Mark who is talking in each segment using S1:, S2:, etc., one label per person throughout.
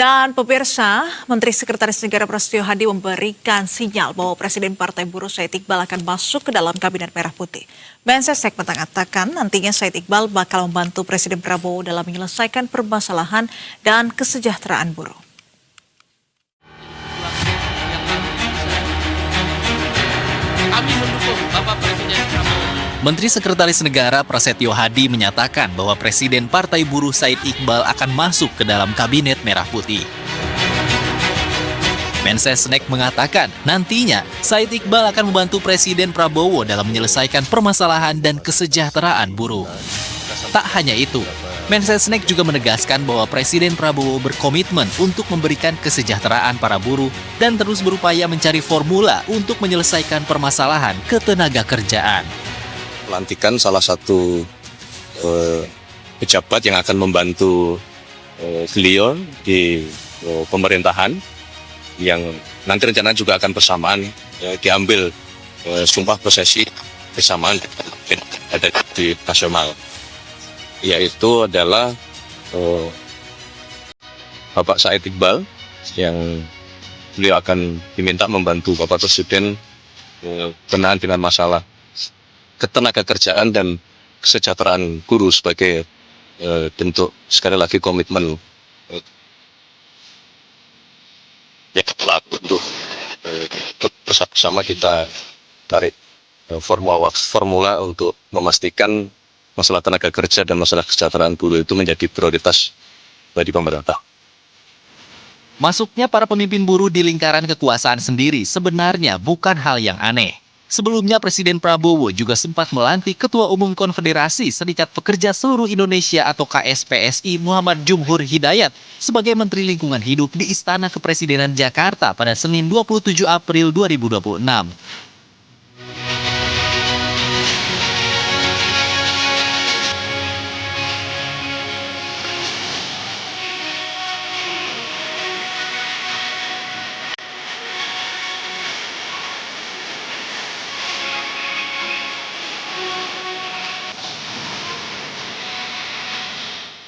S1: Dan pemirsa, Menteri Sekretaris Negara Prasetyo Hadi memberikan sinyal bahwa Presiden Partai Buruh Said Iqbal akan masuk ke dalam Kabinet Merah Putih. Mensesnek mengatakan nantinya Said Iqbal bakal membantu Presiden Prabowo dalam menyelesaikan permasalahan dan kesejahteraan buruh.
S2: Kami mendukung Bapak Presiden Prabowo.
S3: Menteri Sekretaris Negara Prasetyo Hadi menyatakan bahwa Presiden Partai Buruh Said Iqbal akan masuk ke dalam Kabinet Merah Putih. Mensesnek mengatakan nantinya Said Iqbal akan membantu Presiden Prabowo dalam menyelesaikan permasalahan dan kesejahteraan buruh. Tak hanya itu, Mensesnek juga menegaskan bahwa Presiden Prabowo berkomitmen untuk memberikan kesejahteraan para buruh dan terus berupaya mencari formula untuk menyelesaikan permasalahan ketenaga kerjaan.
S4: Pelantikan salah satu pejabat yang akan membantu beliau di pemerintahan yang nanti rencana juga akan bersamaan diambil sumpah prosesi bersamaan ada di nasional, yaitu adalah Bapak Said Iqbal yang beliau akan diminta membantu Bapak Presiden berkenaan dengan masalah ketenaga kerjaan dan kesejahteraan buruh sebagai bentuk sekali lagi komitmen yang pelaku untuk bersama kita tarik formula untuk memastikan masalah tenaga kerja dan masalah kesejahteraan buruh itu menjadi prioritas bagi pemerintah.
S3: Masuknya para pemimpin buruh di lingkaran kekuasaan sendiri sebenarnya bukan hal yang aneh. Sebelumnya Presiden Prabowo juga sempat melantik Ketua Umum Konfederasi Serikat Pekerja Seluruh Indonesia atau KSPSI Muhammad Jumhur Hidayat sebagai Menteri Lingkungan Hidup di Istana Kepresidenan Jakarta pada Senin 27 April 2026.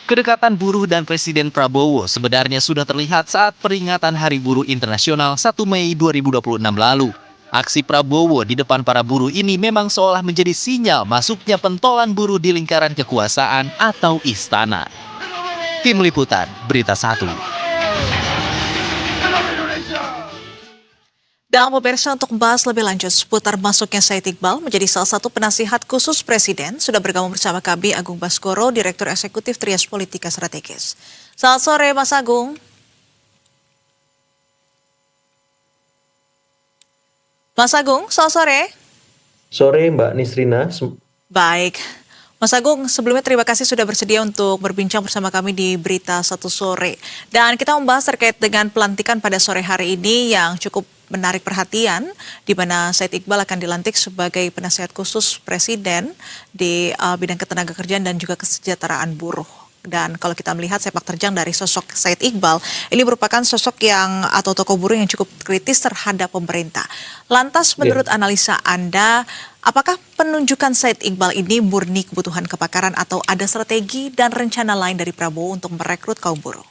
S3: Kedekatan buruh dan Presiden Prabowo sebenarnya sudah terlihat saat peringatan Hari Buruh Internasional 1 Mei 2026 lalu. Aksi Prabowo di depan para buruh ini memang seolah menjadi sinyal masuknya pentolan buruh di lingkaran kekuasaan atau istana. Tim Liputan, Berita 1.
S1: Dan pemirsa, untuk membahas lebih lanjut seputar masuknya Said Iqbal menjadi salah satu penasihat khusus Presiden, sudah bergabung bersama kami Agung Baskoro, Direktur Eksekutif Trias Politika Strategis. Selamat sore Mas Agung. Mas Agung, selamat sore.
S5: Sore Mbak Nisrina.
S1: Baik. Mas Agung, sebelumnya terima kasih sudah bersedia untuk berbincang bersama kami di Berita 1 Sore. Dan kita membahas terkait dengan pelantikan pada sore hari ini yang cukup menarik perhatian, di mana Said Iqbal akan dilantik sebagai penasihat khusus Presiden di bidang ketenagakerjaan dan juga kesejahteraan buruh. Dan kalau kita melihat sepak terjang dari sosok Said Iqbal, ini merupakan sosok yang atau tokoh buruh yang cukup kritis terhadap pemerintah. Lantas menurut analisa Anda, apakah penunjukan Said Iqbal ini murni kebutuhan kepakaran atau ada strategi dan rencana lain dari Prabowo untuk merekrut kaum buruh?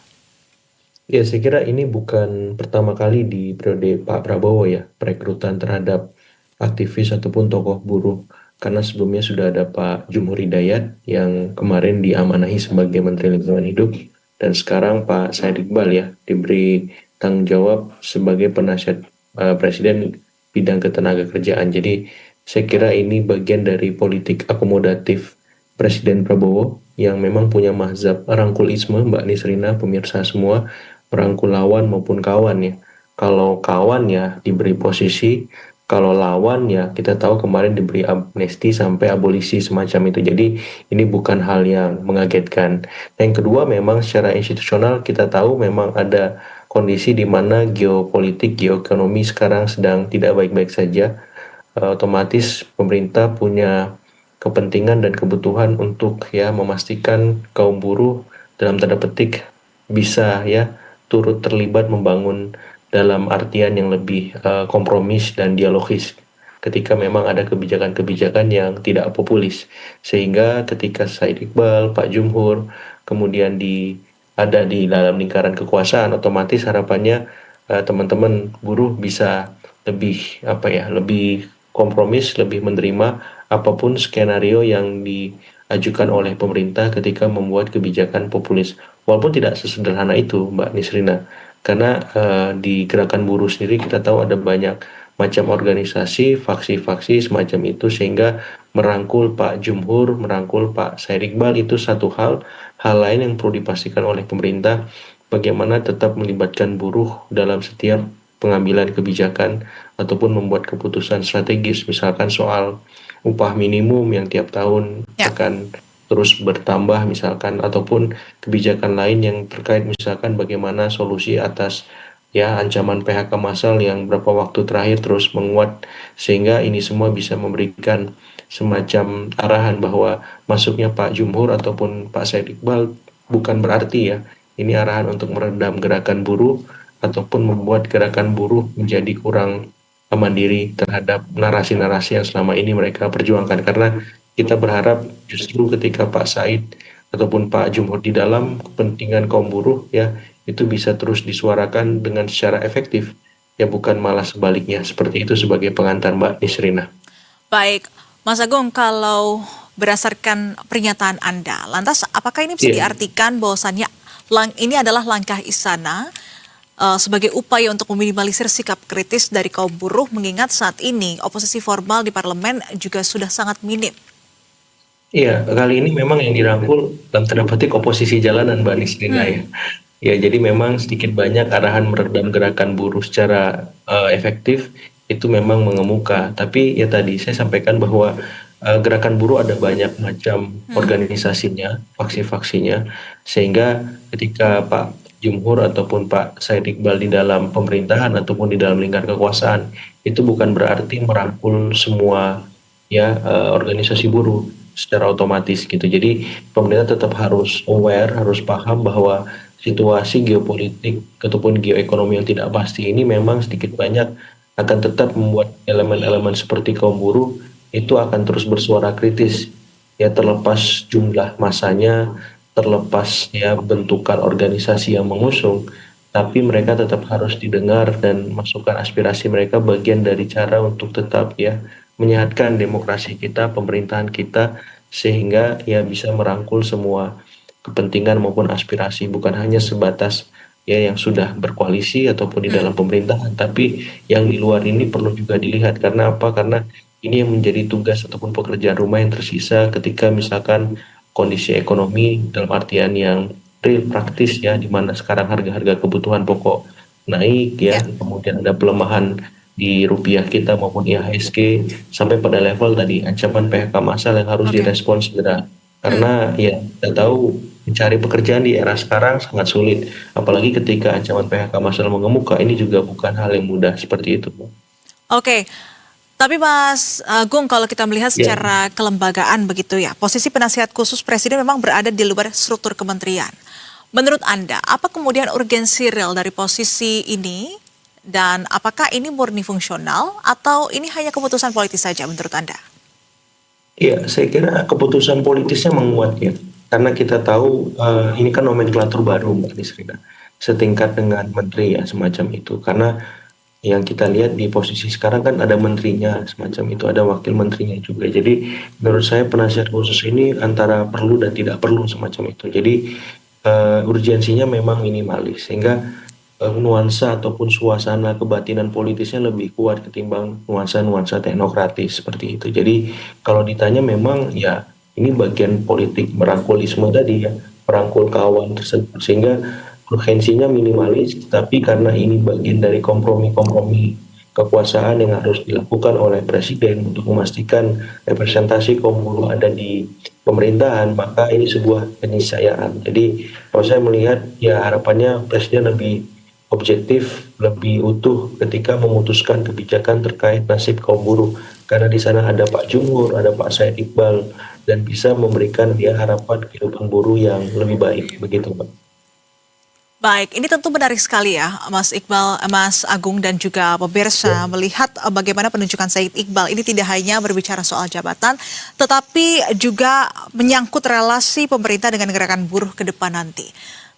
S5: Ya, saya kira ini bukan pertama kali di periode Pak Prabowo ya, perekrutan terhadap aktivis ataupun tokoh buruh. Karena sebelumnya sudah ada Pak Jumhur Hidayat yang kemarin diamanahi sebagai Menteri Lingkungan Hidup. Dan sekarang Pak Said Iqbal ya, diberi tanggung jawab sebagai penasihat Presiden bidang ketenagakerjaan. Jadi saya kira ini bagian dari politik akomodatif Presiden Prabowo yang memang punya mazhab rangkulisme, Mbak Nisrina, pemirsa semua, merangkul lawan maupun kawan ya. Kalau kawan ya diberi posisi, kalau lawan ya kita tahu kemarin diberi amnesti sampai abolisi semacam itu. Jadi ini bukan hal yang mengagetkan. Yang kedua, memang secara institusional kita tahu memang ada kondisi di mana geopolitik, geoekonomi sekarang sedang tidak baik-baik saja. Otomatis pemerintah punya kepentingan dan kebutuhan untuk ya memastikan kaum buruh dalam tanda petik bisa ya turut terlibat membangun dalam artian yang lebih kompromis dan dialogis ketika memang ada kebijakan-kebijakan yang tidak populis. Sehingga ketika Said Iqbal, Pak Jumhur kemudian ada di dalam lingkaran kekuasaan, otomatis harapannya teman-teman buruh bisa lebih kompromis, lebih menerima apapun skenario yang diajukan oleh pemerintah ketika membuat kebijakan populis. Walaupun tidak sesederhana itu, Mbak Nisrina, karena di gerakan buruh sendiri kita tahu ada banyak macam organisasi, faksi-faksi semacam itu, sehingga merangkul Pak Jumhur, merangkul Pak Said Iqbal itu satu hal. Hal lain yang perlu dipastikan oleh pemerintah, bagaimana tetap melibatkan buruh dalam setiap pengambilan kebijakan ataupun membuat keputusan strategis, misalkan soal upah minimum yang tiap tahun
S1: Ya.
S5: akan terus bertambah misalkan, ataupun kebijakan lain yang terkait misalkan bagaimana solusi atas ancaman PHK massal yang beberapa waktu terakhir terus menguat, sehingga ini semua bisa memberikan semacam arahan bahwa masuknya Pak Jumhur ataupun Pak Said Iqbal bukan berarti ini arahan untuk meredam gerakan buruh ataupun membuat gerakan buruh menjadi kurang mandiri terhadap narasi-narasi yang selama ini mereka perjuangkan, karena kita berharap justru ketika Pak Said ataupun Pak Jumhur di dalam kepentingan kaum buruh itu bisa terus disuarakan dengan secara efektif, bukan malah sebaliknya. Seperti itu sebagai pengantar, Mbak Nisrina.
S1: Baik, Mas Agung, kalau berdasarkan pernyataan Anda, lantas apakah ini bisa
S5: Iya.
S1: diartikan bahwasannya ini adalah langkah istana sebagai upaya untuk meminimalisir sikap kritis dari kaum buruh, mengingat saat ini oposisi formal di parlemen juga sudah sangat minim?
S5: Iya, kali ini memang yang dirangkul dalam tanda petik oposisi jalanan, Mbak Nisrina ya. Ya, jadi memang sedikit banyak arahan meredam gerakan buruh secara efektif itu memang mengemuka. Tapi ya tadi saya sampaikan bahwa gerakan buruh ada banyak macam organisasinya, faksi-faksinya, sehingga ketika Pak Jumhur ataupun Pak Said Iqbal di dalam pemerintahan ataupun di dalam lingkar kekuasaan, itu bukan berarti merangkul semua organisasi buruh secara otomatis gitu. Jadi pemerintah tetap harus aware, harus paham bahwa situasi geopolitik ataupun geoekonomi yang tidak pasti ini memang sedikit banyak akan tetap membuat elemen-elemen seperti kaum buruh itu akan terus bersuara kritis, terlepas jumlah masanya, terlepas bentukan organisasi yang mengusung, tapi mereka tetap harus didengar dan masukan aspirasi mereka bagian dari cara untuk tetap menyehatkan demokrasi kita, pemerintahan kita, sehingga bisa merangkul semua kepentingan maupun aspirasi, bukan hanya sebatas yang sudah berkoalisi ataupun di dalam pemerintahan, tapi yang di luar ini perlu juga dilihat. Karena apa? Karena ini yang menjadi tugas ataupun pekerjaan rumah yang tersisa ketika misalkan kondisi ekonomi dalam artian yang real praktis di mana sekarang harga-harga kebutuhan pokok naik kemudian ada pelemahan di rupiah kita maupun IHSG sampai pada level tadi ancaman PHK massal yang harus direspon segera. Karena kita tahu mencari pekerjaan di era sekarang sangat sulit, apalagi ketika ancaman PHK massal mengemuka, ini juga bukan hal yang mudah seperti itu.
S1: Oke, tapi Mas Agung, kalau kita melihat secara kelembagaan begitu posisi penasihat khusus Presiden memang berada di luar struktur kementerian. Menurut Anda, apa kemudian urgensi real dari posisi ini? Dan apakah ini murni fungsional atau ini hanya keputusan politis saja menurut Anda?
S5: Iya, saya kira keputusan politisnya menguat karena kita tahu ini kan nomenklatur baru, Mbak Nisrina, setingkat dengan menteri semacam itu. Karena yang kita lihat di posisi sekarang kan ada menterinya semacam itu, ada wakil menterinya juga. Jadi menurut saya penasihat khusus ini antara perlu dan tidak perlu semacam itu. Jadi urgensinya memang minimalis, sehingga nuansa ataupun suasana kebatinan politisnya lebih kuat ketimbang nuansa-nuansa teknokratis seperti itu. Jadi kalau ditanya memang ini bagian politik merangkulisme tadi merangkul kawan tersebut, sehingga urgensinya minimalis, tapi karena ini bagian dari kompromi-kompromi kekuasaan yang harus dilakukan oleh Presiden untuk memastikan representasi kaum buruh ada di pemerintahan, maka ini sebuah keniscayaan. Jadi kalau saya melihat harapannya Presiden lebih objektif, lebih utuh ketika memutuskan kebijakan terkait nasib kaum buruh, karena di sana ada Pak Jumhur, ada Pak Said Iqbal, dan bisa memberikan harapan kehidupan buruh yang lebih baik, begitu Pak.
S1: Baik, ini tentu menarik sekali Mas Iqbal, Mas Agung dan juga pemirsa melihat bagaimana penunjukan Said Iqbal ini tidak hanya berbicara soal jabatan, tetapi juga menyangkut relasi pemerintah dengan gerakan buruh ke depan nanti.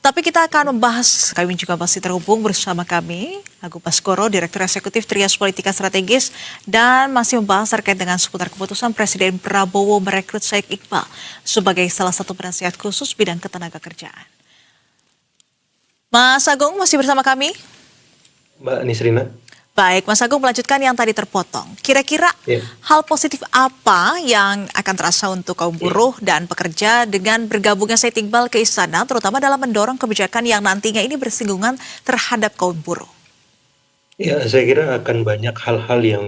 S1: Tapi kita akan membahas, kami juga masih terhubung bersama kami, Agung Baskoro, Direktur Eksekutif Trias Politika Strategis, dan masih membahas terkait dengan seputar keputusan Presiden Prabowo merekrut Said Iqbal sebagai salah satu penasihat khusus bidang ketenagakerjaan. Mas Agung masih bersama kami?
S5: Mbak Nisrina.
S1: Baik, Mas Agung melanjutkan yang tadi terpotong. Kira-kira hal positif apa yang akan terasa untuk kaum buruh dan pekerja dengan bergabungnya Said Iqbal ke istana, terutama dalam mendorong kebijakan yang nantinya ini bersinggungan terhadap kaum buruh?
S5: Ya, saya kira akan banyak hal-hal yang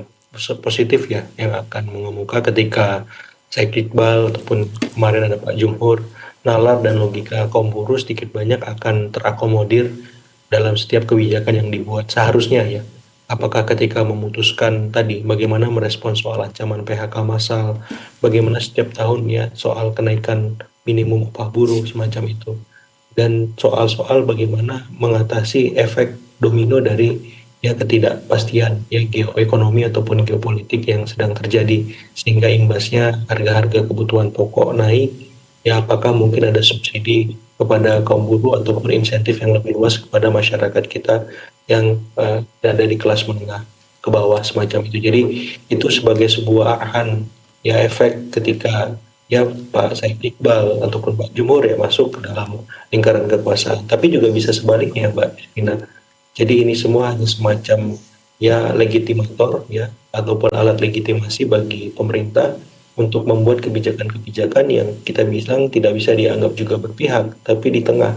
S5: positif ya yang akan mengemuka ketika Said Iqbal ataupun kemarin ada Pak Jumhur, nalar dan logika kaum buruh sedikit banyak akan terakomodir dalam setiap kebijakan yang dibuat seharusnya ya. Apakah ketika memutuskan tadi bagaimana merespon soal ancaman PHK massal, bagaimana setiap tahun ya soal kenaikan minimum upah buruh semacam itu, dan soal-soal bagaimana mengatasi efek domino dari ya ketidakpastian ya geoekonomi ataupun geopolitik yang sedang terjadi sehingga imbasnya harga-harga kebutuhan pokok naik, ya apakah mungkin ada subsidi kepada kaum buruh ataupun insentif yang lebih luas kepada masyarakat kita yang ada di kelas menengah ke bawah semacam itu. Jadi itu sebagai sebuah arahan ya efek ketika ya Pak Said Iqbal ataupun Pak Jumhur ya masuk ke dalam lingkaran kekuasaan. Tapi juga bisa sebaliknya Mbak Rina. Jadi ini semua hanya semacam ya legitimator ya ataupun alat legitimasi bagi pemerintah untuk membuat kebijakan-kebijakan yang kita bilang tidak bisa dianggap juga berpihak, tapi di tengah.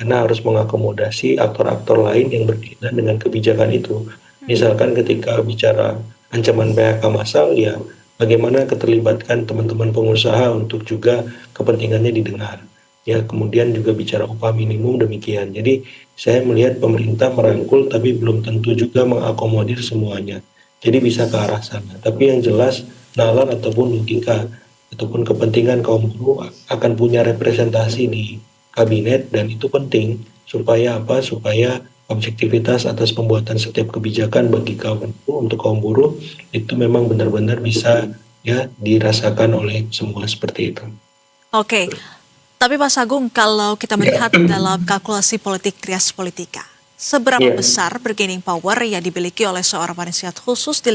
S5: Karena harus mengakomodasi aktor-aktor lain yang berkaitan dengan kebijakan itu. Misalkan ketika bicara ancaman PHK massal, ya bagaimana keterlibatan teman-teman pengusaha untuk juga kepentingannya didengar. Ya kemudian juga bicara upah minimum demikian. Jadi saya melihat pemerintah merangkul tapi belum tentu juga mengakomodir semuanya. Jadi bisa ke arah sana. Tapi yang jelas nalar ataupun logika ataupun kepentingan kaum buruh akan punya representasi di kabinet dan itu penting supaya apa? Supaya objektivitas atas pembuatan setiap kebijakan bagi kaum buruh untuk kaum buruh itu memang benar-benar bisa ya dirasakan oleh semua seperti itu.
S1: Oke, tapi Mas Agung kalau kita melihat dalam kalkulasi politik Trias Politika, seberapa besar bargaining power yang dimiliki oleh seorang penasihat khusus di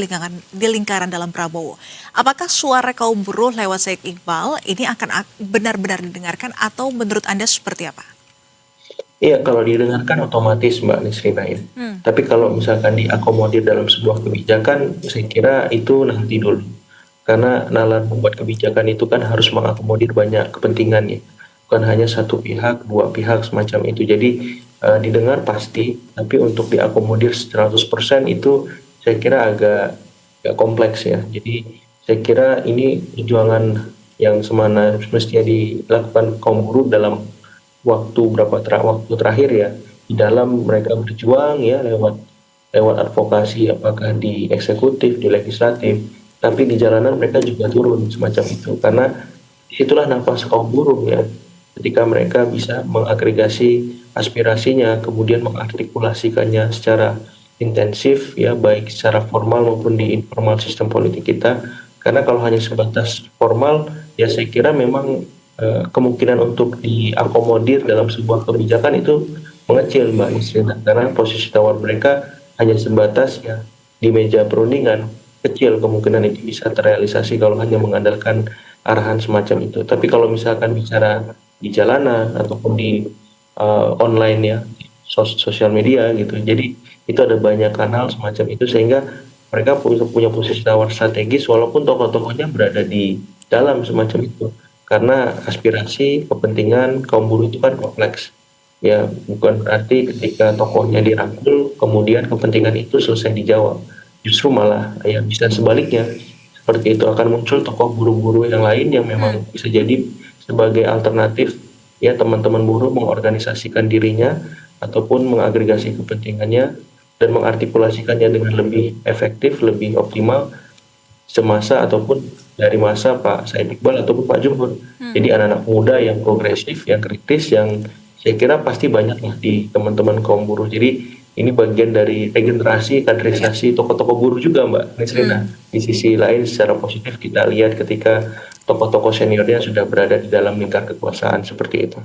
S1: lingkaran dalam Prabowo? Apakah suara kaum buruh lewat Said Iqbal ini akan benar-benar didengarkan atau menurut Anda seperti apa?
S5: Iya, kalau didengarkan otomatis Mbak Nisrina ya. Tapi kalau misalkan diakomodir dalam sebuah kebijakan, saya kira itu nanti dulu. Karena nalar membuat kebijakan itu kan harus mengakomodir banyak kepentingan ya. Bukan hanya satu pihak, dua pihak semacam itu. Jadi didengar pasti, tapi untuk diakomodir 100% itu saya kira agak kompleks ya. Jadi saya kira ini perjuangan yang semestinya dilakukan kaum buruh dalam waktu waktu terakhir ya, di dalam mereka berjuang ya lewat advokasi apakah di eksekutif, di legislatif, tapi di jalanan mereka juga turun semacam itu karena itulah nafas kaum buruh ya. Ketika mereka bisa mengagregasi aspirasinya, kemudian mengartikulasikannya secara intensif, ya baik secara formal maupun di informal sistem politik kita. Karena kalau hanya sebatas formal, ya saya kira memang kemungkinan untuk diakomodir dalam sebuah kebijakan itu mengecil, Mbak Nisrina. Karena posisi tawar mereka hanya sebatas ya di meja perundingan, kecil kemungkinan itu bisa terrealisasi kalau hanya mengandalkan arahan semacam itu. Tapi kalau misalkan bicara di jalanan ataupun di online ya, sosial media gitu. Jadi itu ada banyak kanal semacam itu sehingga mereka punya posisi tawar strategis walaupun tokoh-tokohnya berada di dalam semacam itu. Karena aspirasi, kepentingan kaum buruh itu kan kompleks. Ya, bukan berarti ketika tokohnya dirangkul kemudian kepentingan itu selesai dijawab. Justru malah ya bisa sebaliknya. Seperti itu akan muncul tokoh buruh-buruh yang lain yang memang bisa jadi sebagai alternatif ya teman-teman buruh mengorganisasikan dirinya ataupun mengagregasi kepentingannya dan mengartikulasikannya dengan lebih efektif, lebih optimal semasa ataupun dari masa Pak Said Iqbal ataupun Pak Jumhur. Jadi anak-anak muda yang progresif, yang kritis, yang saya kira pasti banyak lah di teman-teman kaum buruh. Jadi ini bagian dari regenerasi, kaderisasi tokoh-tokoh buruh juga Mbak Nisrina. Di sisi lain secara positif kita lihat ketika tokoh-tokoh seniornya sudah berada di dalam lingkar kekuasaan seperti itu.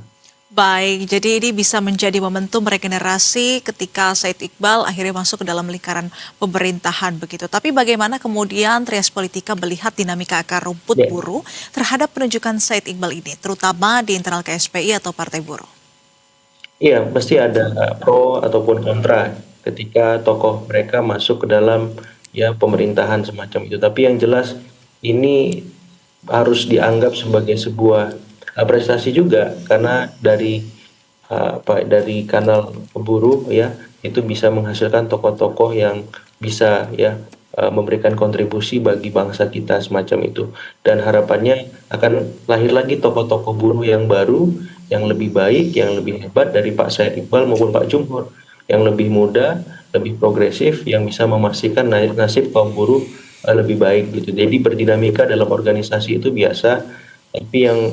S1: Baik, jadi ini bisa menjadi momentum regenerasi ketika Said Iqbal akhirnya masuk ke dalam lingkaran pemerintahan begitu. Tapi bagaimana kemudian Trias Politika melihat dinamika akar rumput
S5: Ya,
S1: buruh terhadap penunjukan Said Iqbal ini, terutama di internal KSPI atau Partai Buruh?
S5: iya, pasti ada pro ataupun kontra ketika tokoh mereka masuk ke dalam ya pemerintahan semacam itu. Tapi yang jelas ini harus dianggap sebagai sebuah prestasi juga karena dari kanal buruh ya itu bisa menghasilkan tokoh-tokoh yang bisa ya memberikan kontribusi bagi bangsa kita semacam itu, dan harapannya akan lahir lagi tokoh-tokoh buruh yang baru, yang lebih baik, yang lebih hebat dari Pak Said Iqbal maupun Pak Jumhur, yang lebih muda, lebih progresif, yang bisa memastikan nasib kaum buruh lebih baik gitu. Jadi berdinamika dalam organisasi itu biasa, tapi yang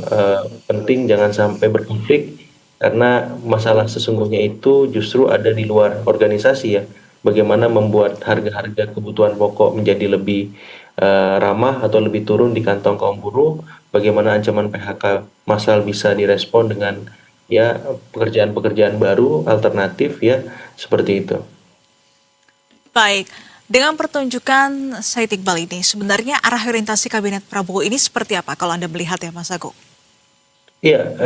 S5: penting jangan sampai berkonflik karena masalah sesungguhnya itu justru ada di luar organisasi ya. Bagaimana membuat harga-harga kebutuhan pokok menjadi lebih ramah atau lebih turun di kantong kaum buruh, bagaimana ancaman PHK massal bisa direspon dengan ya pekerjaan-pekerjaan baru alternatif ya seperti itu.
S1: Baik, dengan pertunjukan Said Iqbal ini, sebenarnya arah orientasi kabinet Prabowo ini seperti apa kalau Anda melihat ya Mas Agung?
S5: Iya,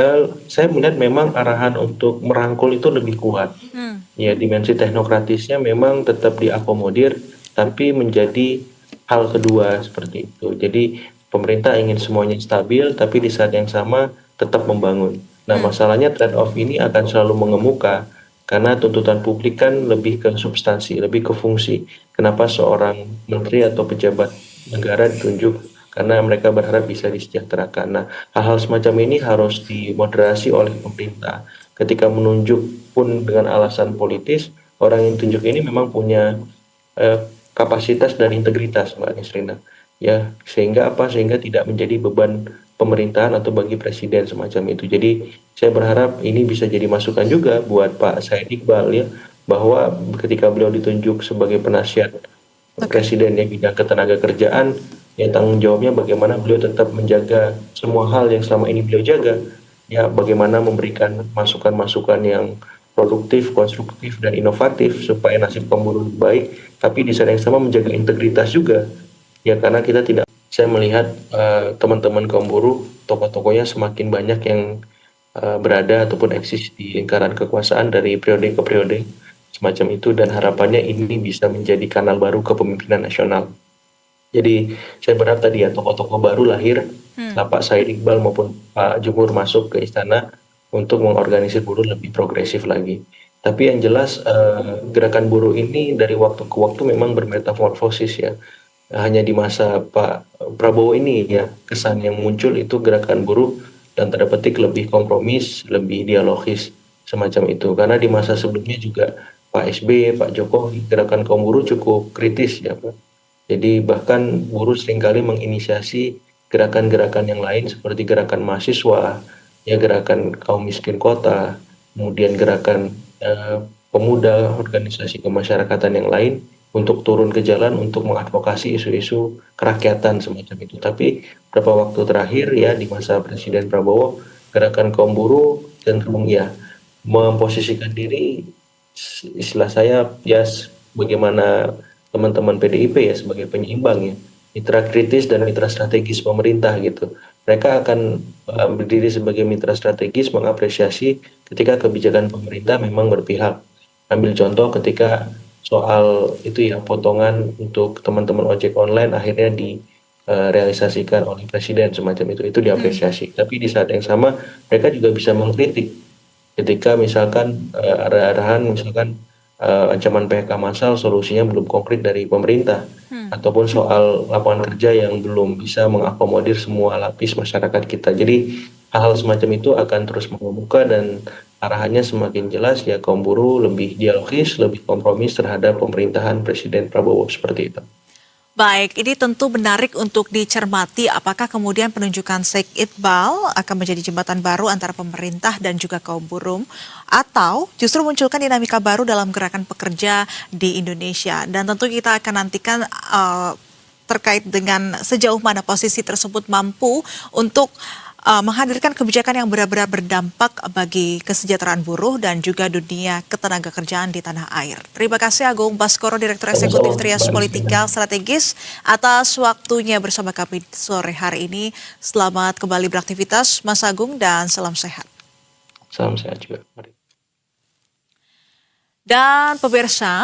S5: saya melihat memang arahan untuk merangkul itu lebih kuat.
S1: Hmm.
S5: Ya, dimensi teknokratisnya memang tetap diakomodir, tapi menjadi hal kedua seperti itu. Jadi pemerintah ingin semuanya stabil, tapi di saat yang sama tetap membangun. Nah, masalahnya trade-off ini akan selalu mengemuka, karena tuntutan publik kan lebih ke substansi, lebih ke fungsi. Kenapa seorang menteri atau pejabat negara ditunjuk? Karena mereka berharap bisa disejahterakan. Nah, hal-hal semacam ini harus dimoderasi oleh pemerintah. Ketika menunjuk pun dengan alasan politis, orang yang ditunjuk ini memang punya eh, kapasitas dan integritas, Mbak Nisrina. Ya, sehingga apa? Sehingga tidak menjadi beban pemerintahan atau bagi presiden semacam itu. Jadi, saya berharap ini bisa jadi masukan juga buat Pak Said Iqbal ya, bahwa ketika beliau ditunjuk sebagai penasihat
S1: Oke.
S5: presiden yang bidang ketenaga kerjaan, ya tanggung jawabnya bagaimana beliau tetap menjaga semua hal yang selama ini beliau jaga, ya bagaimana memberikan masukan-masukan yang produktif, konstruktif, dan inovatif supaya nasib kaum buruh lebih baik, tapi di saat yang sama menjaga integritas juga, ya karena kita tidak, saya melihat teman-teman kaum buruh, tokoh-tokohnya semakin banyak yang berada ataupun eksis di lingkaran kekuasaan dari periode ke periode semacam itu, dan harapannya ini bisa menjadi kanal baru kepemimpinan nasional. Jadi saya berharap tadi ya tokoh-tokoh baru lahir setelah Pak Said Iqbal maupun Pak Jumhur masuk ke istana untuk mengorganisir buruh lebih progresif lagi. Tapi yang jelas gerakan buruh ini dari waktu ke waktu memang bermetamorfosis ya. Hanya di masa Pak Prabowo ini ya kesan yang muncul itu gerakan buruh dan tanda petik lebih kompromis, lebih dialogis semacam itu. Karena di masa sebelumnya juga Pak SB, Pak Jokowi, gerakan kaum buruh cukup kritis ya Pak. Jadi bahkan buruh seringkali menginisiasi gerakan-gerakan yang lain seperti gerakan mahasiswa, ya gerakan kaum miskin kota, kemudian gerakan pemuda, organisasi kemasyarakatan yang lain untuk turun ke jalan untuk mengadvokasi isu-isu kerakyatan semacam itu. Tapi beberapa waktu terakhir ya di masa Presiden Prabowo, gerakan kaum buruh cenderung ya memposisikan diri, istilah saya ya bagaimana teman-teman PDIP ya sebagai penyeimbang ya, mitra kritis dan mitra strategis pemerintah gitu. Mereka akan berdiri sebagai mitra strategis mengapresiasi ketika kebijakan pemerintah memang berpihak. Ambil contoh ketika soal itu ya potongan untuk teman-teman ojek online akhirnya direalisasikan oleh presiden semacam itu diapresiasi. Tapi di saat yang sama mereka juga bisa mengkritik ketika misalkan arah-arahan misalkan ancaman PHK massal solusinya belum konkret dari pemerintah, ataupun soal lapangan kerja yang belum bisa mengakomodir semua lapis masyarakat kita. Jadi hal-hal semacam itu akan terus mengemuka dan arahannya semakin jelas ya, kaum buruh lebih dialogis, lebih kompromis terhadap pemerintahan Presiden Prabowo seperti itu.
S1: Baik, ini tentu menarik untuk dicermati apakah kemudian penunjukan Said Iqbal akan menjadi jembatan baru antara pemerintah dan juga kaum buruh atau justru munculkan dinamika baru dalam gerakan pekerja di Indonesia. Dan tentu kita akan nantikan terkait dengan sejauh mana posisi tersebut mampu untuk menghadirkan kebijakan yang benar-benar berdampak bagi kesejahteraan buruh dan juga dunia ketenagakerjaan di tanah air. Terima kasih Agung Baskoro, Direktur Eksekutif Trias Politika Strategis, atas waktunya bersama kami sore hari ini. Selamat kembali beraktivitas Mas Agung dan salam sehat.
S5: Salam sehat juga. Mari.
S1: Dan pemirsa,